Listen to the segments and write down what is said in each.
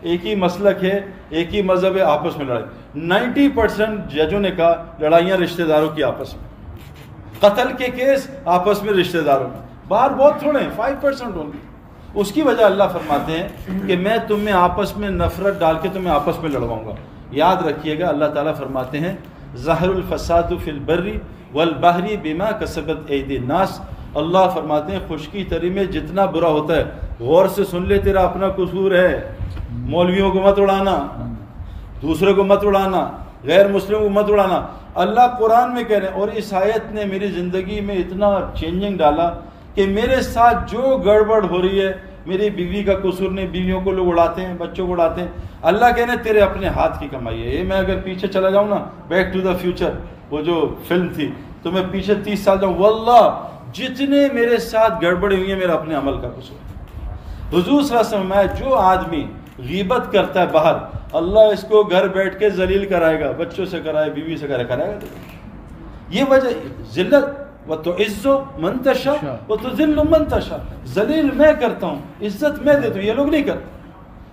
ایک ہی مسلک ہے, ایک ہی مذہب ہے, آپس میں لڑائی. 90% ججوں نے کہا لڑائیاں رشتہ داروں کی آپس میں, قتل کے کیس آپس میں رشتہ داروں میں, باہر بہت تھوڑے ہیں, 5% ہوں گے. اس کی وجہ اللہ فرماتے ہیں کہ میں تم میں آپس میں نفرت ڈال کے تمہیں آپس میں لڑواؤں گا. یاد رکھیے گا, اللہ تعالیٰ فرماتے ہیں ظاہر الفساد فی البر والبحر بما کسبت ایدی الناس. اللہ فرماتے ہیں خشکی تری میں جتنا برا ہوتا ہے, غور سے سن لے, تیرا اپنا قصور ہے. مولویوں کو مت اڑانا, دوسرے کو مت اڑانا, غیر مسلموں کو مت اڑانا. اللہ قرآن میں کہہ رہے ہیں, اور اس آیت نے میری زندگی میں اتنا چینجنگ ڈالا کہ میرے ساتھ جو گڑبڑ ہو رہی ہے میری بیوی کا قصور نہیں. بیویوں کو لوگ اڑاتے ہیں, بچوں کو اڑاتے ہیں. اللہ کہنے تیرے اپنے ہاتھ کی کمائی ہے. یہ میں اگر پیچھے چلا جاؤں نا, بیک ٹو دا فیوچر وہ جو فلم تھی, تو میں پیچھے 30 سال جاؤں, واللہ جتنے میرے ساتھ گڑبڑی ہوئی ہے میرا اپنے عمل کا قصور. حضور صلی اللہ علیہ وسلم میں جو آدمی غیبت کرتا ہے باہر, اللہ اس کو گھر بیٹھ کے ذلیل کرائے گا, بچوں سے کرائے, بیوی سے کرائے گا. یہ وجہ ذلت, وَتُعِزُّ مَن تَشَاءُ وَتُذِلُّ مَن تَشَاءُ. ذلیل میں کرتا ہوں, عزت میں دیتا ہوں, یہ لوگ نہیں کرتے.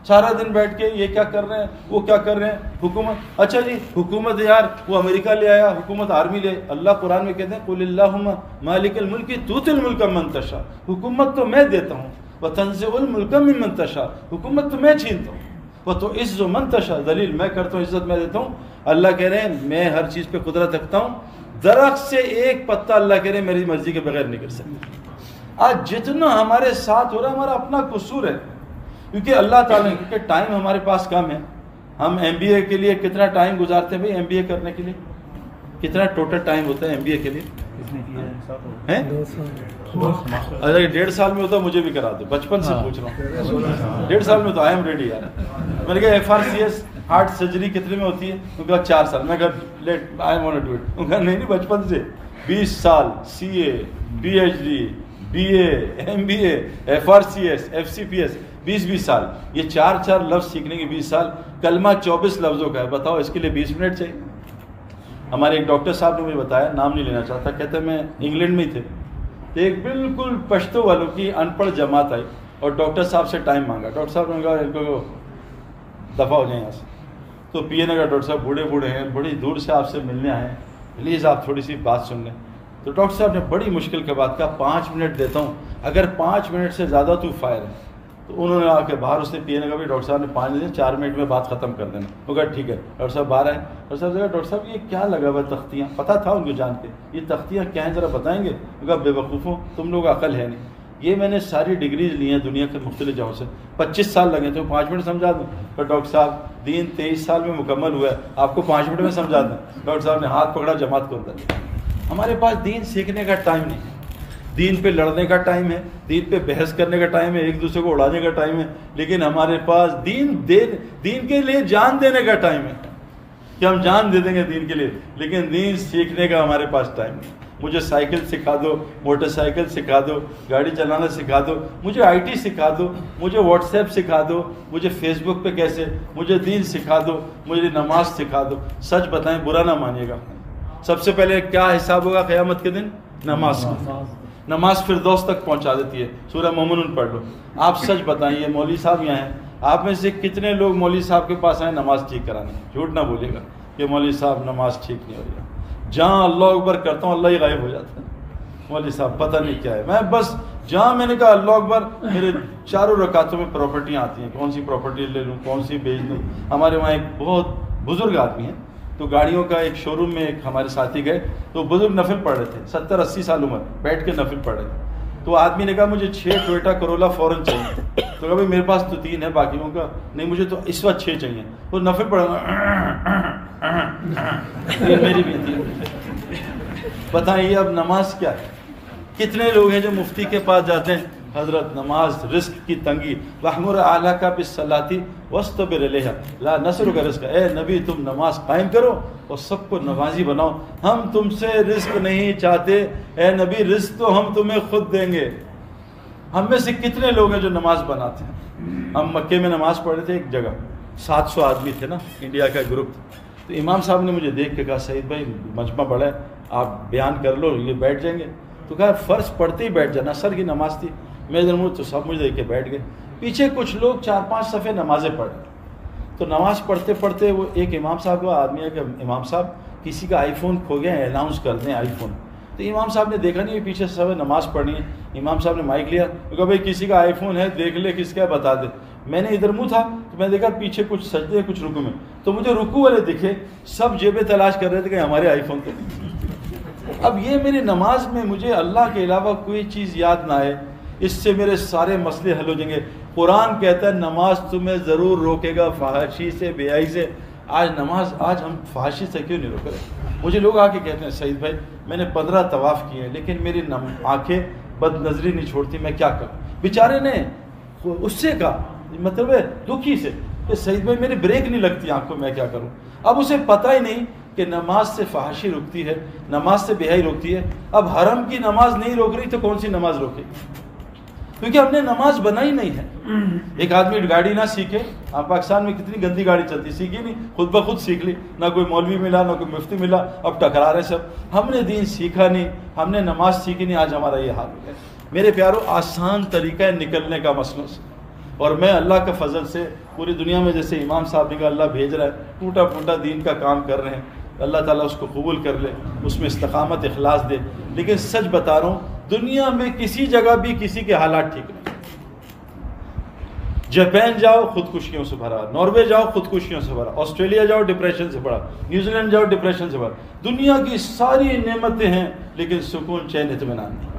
سارا دن بیٹھ کے یہ کیا کر رہے ہیں, وہ کیا کر رہے ہیں, حکومت. اچھا جی حکومت یار وہ امریکہ لے آیا, حکومت آرمی لے. اللہ قرآن میں کہتے ہیں قُلِ اللَّهُمَّ مَالِكَ الْمُلْكِ تُؤْتِي الْمُلْكَ مَن تَشَاءُ. حکومت تو میں دیتا ہوں. وَتَنزِعُ الْمُلْكَ مِمَّن تَشَاءُ. حکومت تو میں چھینتا ہوں. وَتُعِزُّ مَن تَشَاءُ. ذلیل میں کرتا ہوں, عزت میں دیتا ہوں. اللہ کہہ رہے ہیں میں ہر چیز پہ قدرت رکھتا ہوں. درخت سے ایک پتا اللہ کہہ رہے ہیں میری مرضی کے بغیر نہیں کر سکتے. آج جتنا ہمارے ساتھ ہو رہا ہے ہمارا اپنا قصور ہے, کیونکہ اللہ تعالیٰ نے, کیونکہ ٹائم ہمارے پاس کم ہے. ہم ایم بی اے کے لیے کتنا ٹائم گزارتے ہیں بھائی؟ ایم بی اے کرنے کے لیے کتنا ٹوٹل ٹائم ہوتا ہے ایم بی اے کے لیے؟ اگر 1.5 سال میں ہوتا مجھے بھی کرا دو, بچپن سے پوچھ رہا ہوں. 1.5 سال میں تو آئی ایم ریڈی یار. میں نے کہا FRCS ہارٹ سرجری کتنے میں ہوتی ہے؟ ان کا 4 سال. میں کہا let I want to do it. ان کا نہیں بچپن سے 20 سال, CA, PhD, BA, MBA, FRCS, FCPS 20 سال. یہ 4 لفظ سیکھنے کے 20 سال. کلمہ 24 لفظوں کا ہے, بتاؤ اس کے لیے 20 منٹ چاہیے. ہمارے ایک ڈاکٹر صاحب نے مجھے بتایا, نام نہیں لینا چاہتا, کہتے میں انگلینڈ میں ہی تھے, ایک بالکل پشتو والوں کی ان پڑھ جماعت آئی اور ڈاکٹر صاحب سے ٹائم مانگا. ڈاکٹر صاحب نے کہا ان کو دفعہ ہو جائیں یہاں سے. تو PA نے کہا ڈاکٹر صاحب بوڑھے ہیں, بڑی دور سے آپ سے ملنے آئے ہیں, پلیز آپ تھوڑی سی بات سن لیں. تو ڈاکٹر صاحب نے بڑی مشکل کے بعد کہا 5 منٹ دیتا ہوں, اگر 5 منٹ سے زیادہ تو فائر ہے. تو انہوں نے آ کے باہر, اس نے PA نے کہا ڈاکٹر صاحب نے 5 دن 4 منٹ میں بات ختم کر دینا. وہ کہا ٹھیک ہے. ڈاکٹر صاحب باہر آئے. ڈاکٹر صاحب نے کہا ڈاکٹر صاحب یہ کیا لگا ہوا تختیاں؟ پتہ تھا ان کو جان کے, یہ تختیاں کیا ہیں ذرا بتائیں گے؟ وہ کہا بے وقوفوں, تم لوگ عقل ہے نہیں. یہ میں نے ساری ڈگریز لی ہیں دنیا کے مختلف جگہوں سے, 25 سال لگے تھے, 5 منٹ سمجھا دوں؟ تو ڈاکٹر صاحب دین 23 سال میں مکمل ہوا ہے, آپ کو 5 منٹ میں سمجھا دوں؟ ڈاکٹر صاحب نے ہاتھ پکڑا, جماعت کو اندر. ہمارے پاس دین سیکھنے کا ٹائم نہیں ہے, دین پہ لڑنے کا ٹائم ہے, دین پہ بحث کرنے کا ٹائم ہے, ایک دوسرے کو اڑانے کا ٹائم ہے. لیکن ہمارے پاس دین کے لیے جان دینے کا ٹائم ہے کہ ہم جان دے دیں گے دین کے لیے, لیکن دین سیکھنے کا ہمارے پاس ٹائم نہیں. مجھے سائیکل سکھا دو, موٹر سائیکل سکھا دو, گاڑی چلانا سکھا دو, مجھے IT سکھا دو, مجھے واٹس ایپ سکھا دو, مجھے فیس بک پہ کیسے, مجھے دین سکھا دو, مجھے نماز سکھا دو. سچ بتائیں, برا نہ مانیے گا, سب سے پہلے کیا حساب ہوگا قیامت کے دن؟ نماز کا. نماز فردوس تک پہنچا دیتی ہے. سورہ مومنون پڑھ لو. آپ سچ بتائیں, یہ مولوی صاحب یہاں ہیں, آپ میں سے کتنے لوگ مولوی صاحب کے پاس آئے نماز ٹھیک کرانے؟ جھوٹ نہ بولیے گا کہ مولوی صاحب نماز ٹھیک نہیں ہو رہی. جہاں اللہ اکبر کرتا ہوں اللہ ہی غائب ہو جاتا ہے. مولوی صاحب پتہ نہیں کیا ہے, میں بس جہاں میں نے کہا اللہ اکبر, میرے چاروں رکعتوں میں پراپرٹیاں آتی ہیں, کون سی پراپرٹی لے لوں, کون سی بیچ دوں. ہمارے وہاں ایک بہت بزرگ آدمی ہیں, تو گاڑیوں کا ایک شو روم میں ایک ہمارے ساتھی گئے, تو بزرگ نفل پڑھ رہے تھے, 70-80 سال عمر, بیٹھ کے نفل پڑھ رہے تھے. تو آدمی نے کہا مجھے 6 ٹویوٹا کرولا فوراً چاہیے. تو کہا بھائی میرے پاس تو 3 ہے, باقیوں کا نہیں, مجھے تو اس وقت 6 چاہیے. وہ نفل پڑھا, میری بھی 3. بتائیے اب نماز کیا ہے؟ کتنے لوگ ہیں جو مفتی کے پاس جاتے ہیں, حضرت نماز رزق کی تنگی, وَأْمُرْ أَهْلَكَ بِالصَّلَاةِ وَاصْطَبِرْ عَلَيْهَا لَا نَسْأَلُكَ رِزْقًا. اے نبی تم نماز قائم کرو اور سب کو نمازی بناؤ, ہم تم سے رزق نہیں چاہتے, اے نبی رزق تو ہم تمہیں خود دیں گے. ہم میں سے کتنے لوگ ہیں جو نماز بناتے ہیں؟ ہم مکے میں نماز پڑھ رہے تھے, ایک جگہ 700 آدمی تھے نا, انڈیا کا گروپ. تو امام صاحب نے مجھے دیکھ کے کہا سعید بھائی مجمع بڑا ہے, آپ بیان کر لو, یہ بیٹھ جائیں گے. تو کہا فرض پڑھتے ہی بیٹھ جانا, اثر کی نماز تھی. میں ادھر منہ, تو سب مجھے دیکھ کے بیٹھ گئے. پیچھے کچھ لوگ 4-5 صفحے نمازیں پڑھ رہے, تو نماز پڑھتے پڑھتے وہ ایک امام صاحب کا آدمی ہے کہ امام صاحب کسی کا آئی فون کھو گیا ہے، اناؤنس کر دیں آئی فون. تو امام صاحب نے دیکھا نہیں، پیچھے سے سب نماز پڑھنی ہے. امام صاحب نے مائک لیا، کہا بھائی کسی کا آئی فون ہے دیکھ لے کس کا بتا دے. میں نے ادھر منہ تھا تو میں دیکھا پیچھے کچھ سجدے کچھ رکوع میں، تو مجھے رکوع والے دکھے، سب جیبیں تلاش کر رہے تھے کہ ہمارے آئی فون تو نہیں. اب یہ میری نماز میں مجھے اللہ کے علاوہ کوئی چیز یاد نہ آئے، اس سے میرے سارے مسئلے حل ہو جائیں گے. قرآن کہتا ہے نماز تمہیں ضرور روکے گا فحاشی سے، بے حیائی سے. آج ہم فحاشی سے کیوں نہیں روک رہے؟ مجھے لوگ آ کے کہتے ہیں سعید بھائی میں نے 15 طواف کیے ہیں لیکن میری آنکھیں بد نظری نہیں چھوڑتی، میں کیا کروں؟ بیچارے نے اس سے کہا، مطلب ہے دکھی سے، کہ سعید بھائی میری بریک نہیں لگتی آنکھوں، میں کیا کروں؟ اب اسے پتہ ہی نہیں کہ نماز سے فحاشی رکتی ہے، نماز سے بے حیائی روکتی ہے. اب حرم کی نماز نہیں روک رہی تو کون سی نماز روکے؟ کیونکہ ہم نے نماز بنائی نہیں ہے. ایک آدمی گاڑی نہ سیکھے، آپ پاکستان میں کتنی گندی گاڑی چلتی، سیکھی نہیں، خود بخود سیکھ لی، نہ کوئی مولوی ملا نہ کوئی مفتی ملا، اب ٹکرا رہے سب. ہم نے دین سیکھا نہیں، ہم نے نماز سیکھی نہیں، آج ہمارا یہ حال ہو گیا. میرے پیارو آسان طریقہ ہے نکلنے کا مسئلہ سے، اور میں اللہ کا فضل سے پوری دنیا میں جیسے امام صاحب نے کہا اللہ بھیج رہا ہے، ٹوٹا پھوٹا دین کا کام کر رہے ہیں، اللہ تعالیٰ اس کو قبول کر لے، اس میں استقامت اخلاص دے. لیکن سچ بتا رہا ہوں دنیا میں کسی جگہ بھی کسی کے حالات ٹھیک نہیں. جاپان جاؤ خودکشیوں سے بھرا، ناروے جاؤ خودکشیوں سے بھرا، آسٹریلیا جاؤ ڈپریشن سے بھرا، نیوزی لینڈ جاؤ ڈپریشن سے بھرا. دنیا کی ساری نعمتیں ہیں لیکن سکون چین اطمینان نہیں.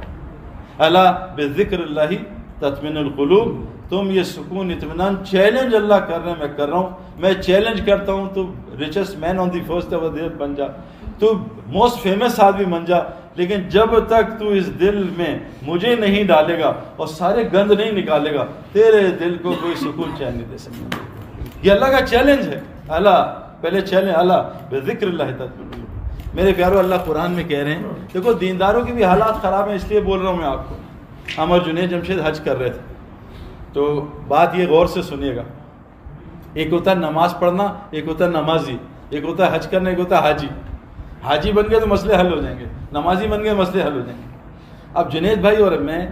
الا بذکر اللہ تطمئن القلوب. تم یہ سکون اطمینان چیلنج اللہ کر رہے ہیں، میں کر رہا ہوں. میں چیلنج کرتا ہوں تو richest man on the first of the بن جا، تو موسٹ فیمس آدمی بن جا، لیکن جب تک تو اس دل میں مجھے نہیں ڈالے گا اور سارے گند نہیں نکالے گا تیرے دل کو کوئی سکون چین نہیں دے سکتا. یہ اللہ کا چیلنج ہے. اللہ پہلے چیلنج، اللہ بذکر اللہ تطمئن القلوب. میرے پیارو اللہ قرآن میں کہہ رہے ہیں، دیکھو دینداروں کی بھی حالات خراب ہیں، اس لیے بول رہا ہوں میں آپ کو. ہم اور جنید جمشید حج کر رہے تھے تو بات یہ غور سے سنیے گا. ایک ہوتا ہے نماز پڑھنا، ایک ہوتا ہے نمازی، ایک ہوتا ہے حج کرنا، ایک ہوتا ہے حاجی. حاجی بن گئے تو مسئلے حل ہو جائیں گے، نمازی بن گئے مسئلے حل ہو جائیں گے. اب جنید بھائی اور میں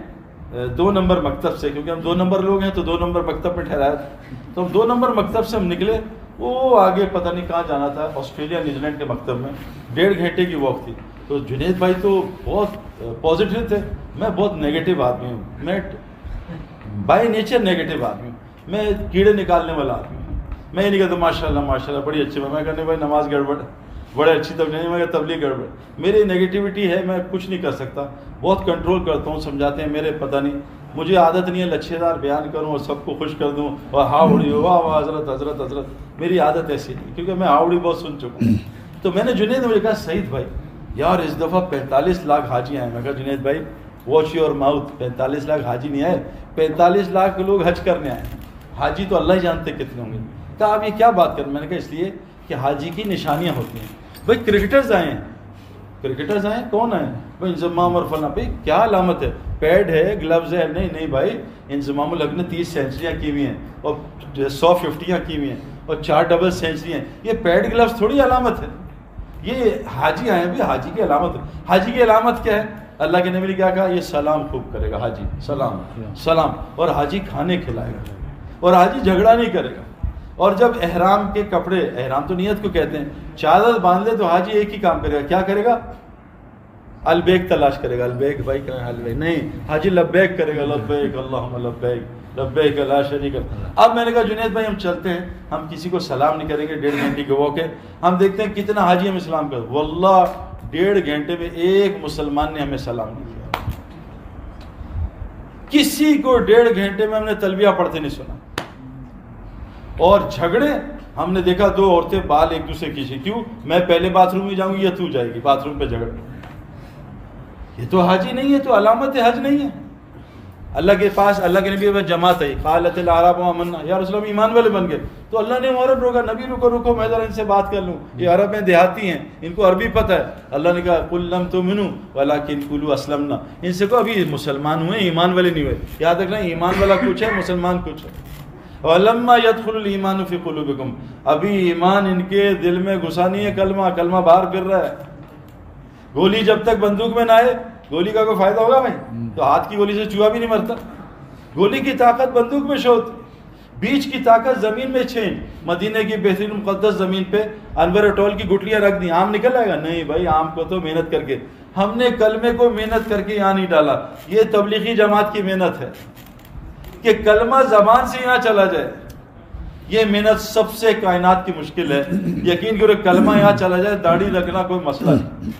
2 نمبر مکتب سے، کیونکہ ہم 2 نمبر لوگ ہیں تو 2 نمبر مکتب میں ٹھہرایا تھا، تو ہم 2 نمبر مکتب سے ہم نکلے. وہ آگے پتہ نہیں کہاں جانا تھا، آسٹریلیا نیوزی لینڈ کے مکتب میں 1.5 گھنٹے کی واک تھی. تو جنید بھائی تو بہت پازیٹیو تھے، میں بہت نیگیٹو آدمی ہوں، میں بائی نیچر نیگیٹو آدمی ہوں، میں کیڑے نکالنے والا آدمی ہوں. میں یہ نہیں کہتا ماشاء اللہ بڑی اچھی بات، میں کہنے بھائی نماز گڑبڑ، بڑے اچھی تبلیغ، میں تبلیغ گڑبڑ. میری نیگیٹیوٹی ہے، میں کچھ نہیں کر سکتا، بہت کنٹرول کرتا ہوں. سمجھاتے ہیں میرے پتہ نہیں، مجھے عادت نہیں ہے لچھے دار بیان کروں اور سب کو خوش کر دوں اور ہاوڑی واہ واہ حضرت حضرت حضرت. میری عادت ایسی نہیں، کیونکہ میں ہاوڑی بہت سن چکا ہوں. تو میں نے جنید نے مجھے کہا سعید بھائی یار اس دفعہ 45 لاکھ حاجی آئے. میں کہا جنید بھائی واچ یور ماؤتھ، 45 لاکھ حاجی نہیں آئے، 45 لاکھ لوگ حج کرنے آئے. حاجی تو اللہ ہی جانتے کتنے ہوں گے. کہا آپ یہ کیا بات کر؟ میں نے کہا اس لیے کہ حاجی کی نشانیاں ہوتی ہیں. بھائی کرکٹرز آئے ہیں، کرکٹرز آئے، کون آئے؟ بھائی انضمام اور فلاں. بھائی کیا علامت ہے؟ پیڈ ہے، گلوز ہے؟ نہیں بھائی انضمام الحق نے 30 سینچریاں کی ہوئی ہیں اور 150 کی ہوئی ہیں اور 4 ڈبل سینچری ہیں. یہ پیڈ گلوز تھوڑی علامت ہے. یہ حاجی آئے ہیں، بھی حاجی کی علامت ہے. حاجی کی علامت کیا ہے؟ اللہ کے نبی نے کیا کہا؟ یہ سلام خوب کرے گا حاجی، سلام سلام. اور حاجی کھانے کھلائے گا اور حاجی جھگڑا نہیں کرے گا. اور جب احرام کے کپڑے، احرام تو نیت کو کہتے ہیں، چادر باندھ لے تو حاجی ایک ہی کام کرے گا. کیا کرے گا؟ البیک تلاش کرے گا. البیک بھائی کہاں ہے البیک؟ نہیں، حاجی لبیک کرے گا. لبیک اللہم لبیک لبیک لا شریک لک. اب میں نے کہا جنید بھائی ہم چلتے ہیں، ہم کسی کو سلام نہیں کریں گے. 1.5 گھنٹے کے واک ہے، ہم دیکھتے ہیں کتنا حاجی ہم اسلام کر. واللہ 1.5 گھنٹے میں ایک مسلمان نے ہمیں سلام نہیں کیا. کسی کو 1.5 گھنٹے میں ہم نے تلبیہ پڑھتے نہیں سنا. اور جھگڑے ہم نے دیکھا، 2 عورتیں بال ایک دوسرے کھینچی. کیوں؟ میں پہلے باتھ روم میں جاؤں گی یا تو جائے گی باتھ روم پہ جھگڑ. یہ تو حاجی نہیں ہے، تو علامت حج نہیں ہے. اللہ کے پاس اللہ کے نبی جماعت ہے، قالت الاعراب آمنا، یا رسول اللہ ایمان والے بن گئے. تو اللہ نے عورت روکا، نبی رکو میں ذرا ان سے بات کر لوں. یہ عرب میں دیہاتی ہیں، ان کو عربی پتہ ہے. اللہ نے کہا قل لم تؤمنوا ولکن قولوا اسلمنا. ان سے کو ابھی مسلمان ہوئے، ایمان والے نہیں ہوئے. یاد رکھنا ایمان والا کچھ ہے، مسلمان کچھ ہے. وَلَمَّا يَدْخُلُ الْإِيمَانُ فِي قُلُوبِكُمْ. ابھی ایمان ان کے دل میں گھسا نہیں ہے. کلمہ باہر پھر رہا ہے. گولی جب تک بندوق میں نہ آئے، گولی کا کوئی فائدہ ہوگا بھائی؟ تو ہاتھ کی گولی سے چوہا بھی نہیں مرتا. گولی کی طاقت بندوق میں شو ہوتی. بیچ کی طاقت زمین میں چھین. مدینے کی بہترین مقدس زمین پہ انور اٹول کی گٹلیاں رکھ دی, آم نکل آئے گا؟ نہیں بھائی, آم کو تو محنت کر کے, ہم نے کلمے کو محنت کر کے یہاں نہیں ڈالا. یہ تبلیغی جماعت کی محنت ہے کہ کلمہ زبان سے یہاں چلا جائے. یہ محنت سب سے کائنات کی مشکل ہے. یقین کرو کلمہ یہاں چلا جائے, داڑھی رکھنا کوئی مسئلہ نہیں.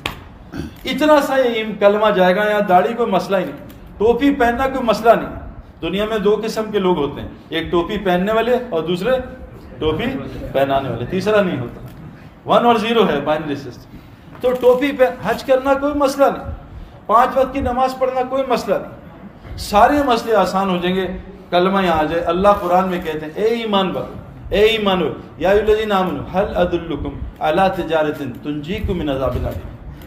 اتنا سا یہ کلمہ جائے گا یہاں, داڑھی کوئی مسئلہ ہی نہیں, ٹوپی پہننا کوئی مسئلہ نہیں. دنیا میں 2 قسم کے لوگ ہوتے ہیں, ایک ٹوپی پہننے والے اور دوسرے ٹوپی پہنانے والے, تیسرا نہیں ہوتا. 1 اور 0 ہے بائنری سسٹم. تو ٹوپی پہ حج کرنا کوئی مسئلہ نہیں, 5 وقت کی نماز پڑھنا کوئی مسئلہ نہیں, سارے مسئلے آسان ہو جائیں گے کلمہ یہاں آ جائے. اللہ قرآن میں کہتے ہیں, اے ایمان والو, اے ایمان والو, یا ایھا الذین آمنوا ھل ادلکم علی تجارۃ تنجیکم من عذاب الیم.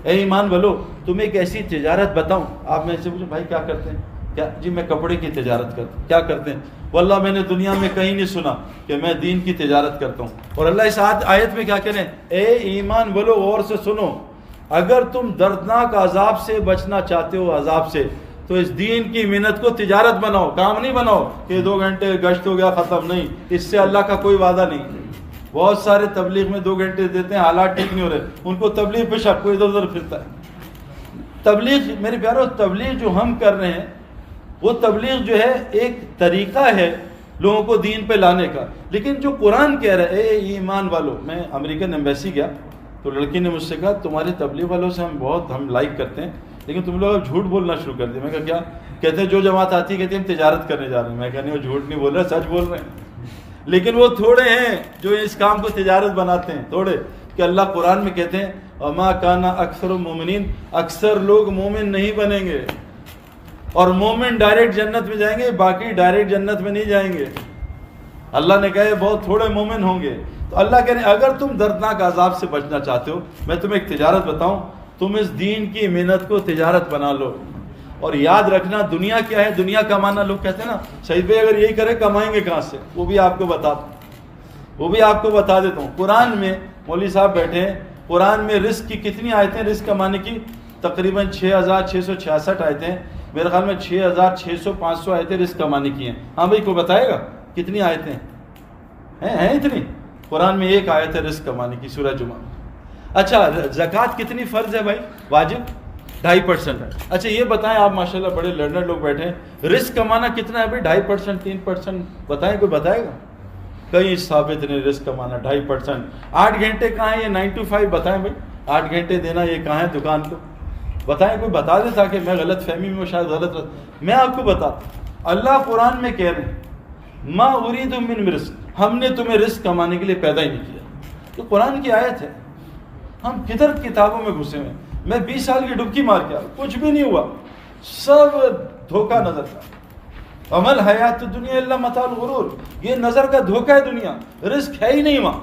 اے ایمان والو, تمہیں ایک ایسی تجارت بتاؤں. آپ میں سے پوچھو بھائی کیا کرتے ہیں؟ کیا جی میں کپڑے کی تجارت کرتا ہوں. کیا کرتے ہیں؟ واللہ میں نے دنیا میں کہیں نہیں سنا کہ میں دین کی تجارت کرتا ہوں. اور اللہ اس آیت میں کیا کہہ رہے ہیں؟ اے ایمان والو, غور سے سنو, اگر تم دردناک عذاب سے بچنا چاہتے ہو, عذاب سے, تو اس دین کی محنت کو تجارت بناؤ, کام نہیں بناؤ کہ 2 گھنٹے گشت ہو گیا ختم. نہیں, اس سے اللہ کا کوئی وعدہ نہیں. بہت سارے تبلیغ میں 2 گھنٹے دیتے ہیں, حالات ٹھیک نہیں ہو رہے, ان کو تبلیغ پہ شک, کوئی ادھر ادھر پھرتا ہے. تبلیغ میرے پیارو, تبلیغ جو ہم کر رہے ہیں وہ تبلیغ جو ہے ایک طریقہ ہے لوگوں کو دین پہ لانے کا. لیکن جو قرآن کہہ رہا ہے, اے ایمان والو. میں امریکن ایمبیسی گیا تو لڑکی نے مجھ سے کہا تمہارے تبلیغ والوں سے ہم لائک کرتے ہیں, لیکن تم لوگ اب جھوٹ بولنا شروع کر دیا. میں کہا کیا؟ کہتے ہیں جو جماعت آتی ہے کہتے ہیں ہم تجارت کرنے جا رہے ہیں. میں کہا نہیں, وہ جھوٹ نہیں بول رہے, سچ بول رہے ہیں. لیکن وہ تھوڑے ہیں جو اس کام کو تجارت بناتے ہیں, تھوڑے. کہ اللہ قرآن میں کہتے ہیں وما کان اکثر المؤمنین, اکثر لوگ مومن نہیں بنیں گے, اور مومن ڈائریکٹ جنت میں جائیں گے, باقی ڈائریکٹ جنت میں نہیں جائیں گے. اللہ نے کہا ہے بہت تھوڑے مومن ہوں گے. تو اللہ کہہ رہے ہیں اگر تم دردناک عذاب سے بچنا چاہتے ہو, میں تمہیں ایک تجارت بتاؤں, تم اس دین کی محنت کو تجارت بنا لو. اور یاد رکھنا دنیا کیا ہے, دنیا کمانا. لوگ کہتے ہیں نا سعید بھائی اگر یہی کرے کمائیں گے کہاں سے؟ وہ بھی آپ کو بتا دیتا ہوں. قرآن میں مولوی صاحب بیٹھے ہیں, قرآن میں رزق کی کتنی آیتیں, رزق کمانے کی تقریباً 6666 آیتیں, میرے خیال میں 6600-500 آیتیں رزق کمانے کی ہیں. ہاں بھائی کوئی بتائے گا کتنی آیتیں ہیں؟ اتنی. قرآن میں ایک آیت ہے رزق کمانے کی, سورہ جمعہ. اچھا زکوٰۃ کتنی فرض ہے بھائی؟ واجب 2.5%. اچھا یہ بتائیں, آپ ماشاءاللہ بڑے لرنر لوگ بیٹھے ہیں, رزق کمانا کتنا ہے بھائی؟ 2.5%, 3%, بتائیں, کوئی بتائے گا؟ کہیں ثابت نہیں رزق کمانا 2.5%. 8 گھنٹے کہاں ہیں یہ 9 to 5؟ بتائیں بھائی, 8 گھنٹے دینا یہ کہاں ہے دکان کو؟ بتائیں, کوئی بتا دے تاکہ میں غلط فہمی میں شاید غلط میں آپ کو بتاتا. اللہ قرآن میں کہہ رہے ہیں ما اريد من رزق, ہم نے تمہیں رزق کمانے کے لیے پیدا ہی نہیں کیا. تو قرآن کی آیت ہے. ہم کدھر کتابوں میں گھسے ہوئے. میں 20 سال کی ڈبکی مار کے آیا, کچھ بھی نہیں ہوا, سب دھوکہ نظر کا. عمل حیات دنیا الا متاع الغرور, یہ نظر کا دھوکہ ہے دنیا, رزق ہے ہی نہیں وہاں.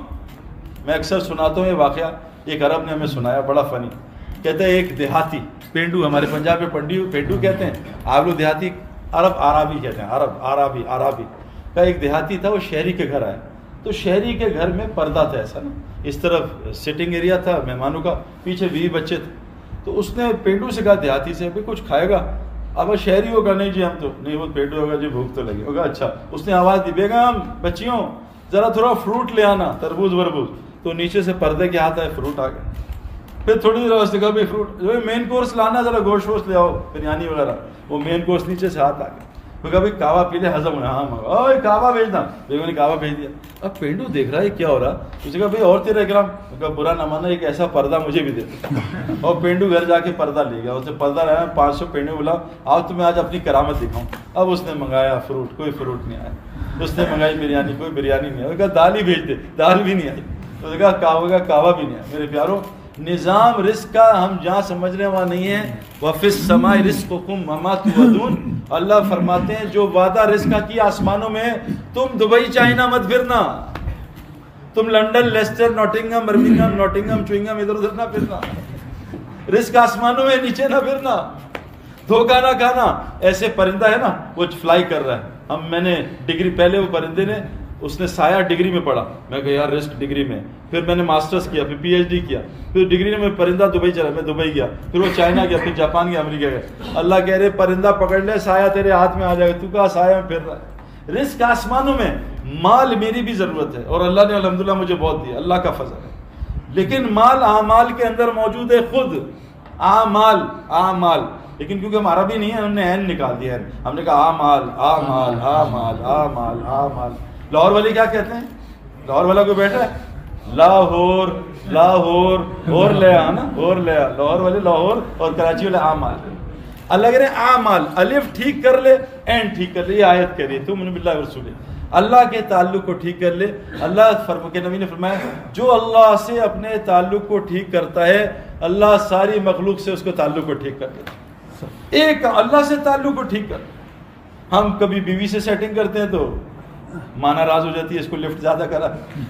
میں اکثر سناتا ہوں یہ واقعہ, ایک عرب نے ہمیں سنایا, بڑا فنی. کہتے ہیں ایک دیہاتی, پینڈو, ہمارے پنجاب میں پینڈو کہتے ہیں, آپ لوگ دیہاتی عربی کہتے ہیں, عربی کا ایک دیہاتی تھا. وہ شہری کے گھر آیا, تو شہری کے گھر میں پردہ تھا ایسا نا, اس طرف سٹنگ ایریا تھا مہمانوں کا, پیچھے 20 بچے تھے. تو اس نے پینڈو سے کہا دیہاتی سے, بھائی کچھ کھائے گا؟ اب شہری ہوگا, نہیں جی ہم تو نہیں, وہ پینڈو ہوگا جی بھوک تو لگی ہوگا. اچھا, اس نے آواز دی, بیگم بچیوں ذرا تھوڑا فروٹ لے آنا, تربوز وربوز. تو نیچے سے پردے کے ہاتھ آئے, فروٹ آ گئے. پھر تھوڑی دیر اس نے کہا بھائی فروٹ مین کورس لانا, ذرا گوشت ووشت لے آؤ, بریانی وغیرہ. وہ مین کورس نیچے سے ہاتھ آ گئے. وہ کہا بھائی کعوہ پی لے, ہضم ہونا. ہاں اوے کعوہ بھیج دیں. بیگم نے کعوہ بھیج دیا. اب پینڈو دیکھ رہا ہے کیا ہو رہا. اس نے کہا بھائی اور تیرا اکرام. کہا برا نہ مانا, ایک ایسا پردہ مجھے بھی دے دو. اور پینڈو گھر جا کے پردہ لے گیا. اسے پردہ لایا, 500 پینڈو بولا آؤ تمہیں آج اپنی کرامت دکھاؤں. اب اس نے منگایا فروٹ, کوئی فروٹ نہیں آیا. اس نے منگائی بریانی, کوئی بریانی نہیں آئی. کہا دال ہی بھیج دے, دال بھی نہیں آئی. اس نے کہا کعوہ بھی نہیں آیا. میرے پیاروں, نظام رزق کا ہم جہاں سمجھ رہے ہیں وہاں نہیں ہے. وَفِي السَّمَاءِ رِزْقُكُمْ وَمَا تُوعَدُونَ, اللہ فرماتے ہیں جو وعدہ رزق کا کیا آسمانوں میں, تم دبئی چائنا مت پھرنا, تم London, Leicester, Nottingham, Birmingham, Nottingham, chewing gum ادھر ادھر نہ پھرنا. رزق آسمانوں میں نیچے نہ پھرنا, دھوکہ نہ کھانا. ایسے پرندہ ہے نا وہ فلائی کر رہا ہے. میں نے ڈگری, پہلے وہ پرندے نے, اس نے سایہ ڈگری میں پڑھا. میں کہا یار رسک ڈگری میں, پھر میں نے ماسٹرز کیا, پھر PhD کیا, پھر ڈگری میں پرندہ دبئی چلا, میں دبئی گیا, پھر وہ چائنا گیا, پھر جاپان گیا, امریکہ گیا. اللہ کہہ رہے پرندہ پکڑ لے, سایہ تیرے ہاتھ میں آ جائے گا. تو کہا سایہ میں پھر رہا ہے. رزق آسمانوں میں، مال میری بھی ضرورت ہے اور اللہ نے الحمدللہ مجھے بہت دیا، اللہ کا فضل ہے، لیکن مال اعمال کے اندر موجود ہے، خود اعمال، لیکن کیونکہ ہم عربی نہیں ہے ہم نے عین نکال دیا ہے، ہم نے کہا اعمال. لاہور والے کیا کہتے ہیں؟ لاہور والا کوئی بیٹھا ہے؟ لاہور اور لیا نا، اور لیا، لاہور والے لاہور اور کراچی والے اعمال. اللہ کہہ رہے ہیں اعمال، الف ٹھیک کر لے، این ٹھیک کر لے. یہ آیت کہہ رہی ہے تم باللہ ورسولہ، اللہ کے تعلق کو ٹھیک کر لے. اللہ کے نبی نے فرمایا جو اللہ سے اپنے تعلق کو ٹھیک کرتا ہے اللہ ساری مخلوق سے اس کو تعلق کو ٹھیک کر دیتا ہے. ایک اللہ سے تعلق کو ٹھیک کر. ہم کبھی بیوی سے سیٹنگ کرتے ہیں تو ماں ناراض ہو جاتی ہے، اس کو لفٹ زیادہ کرا.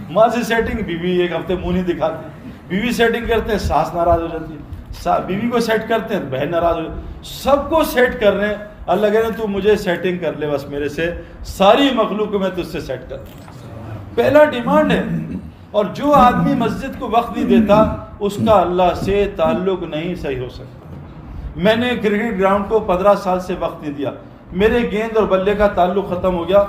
ماں سے سیٹنگ، بیوی ایک ہفتے منہ نہیں دکھاتی. بیوی سیٹنگ کرتے ہیں، ساس ناراض ہو جاتی ہے. بیوی کو سیٹ کرتے ہیں، بہن ناراض ہو جاتی ہے. سب کو سیٹ کر رہے ہیں. اللہ کہہ رہے ہیں تو مجھے سیٹنگ کر لے بس میرے سے، ساری مخلوق کو میں تجھ سے سیٹ کر دوں. پہلا ڈیمانڈ ہے. اور جو آدمی مسجد کو وقت نہیں دیتا اس کا اللہ سے تعلق نہیں صحیح ہو سکتا. میں نے کرکٹ گراؤنڈ کو 15 سال سے وقت نہیں دیا، میرے گیند اور بلے کا تعلق ختم ہو گیا.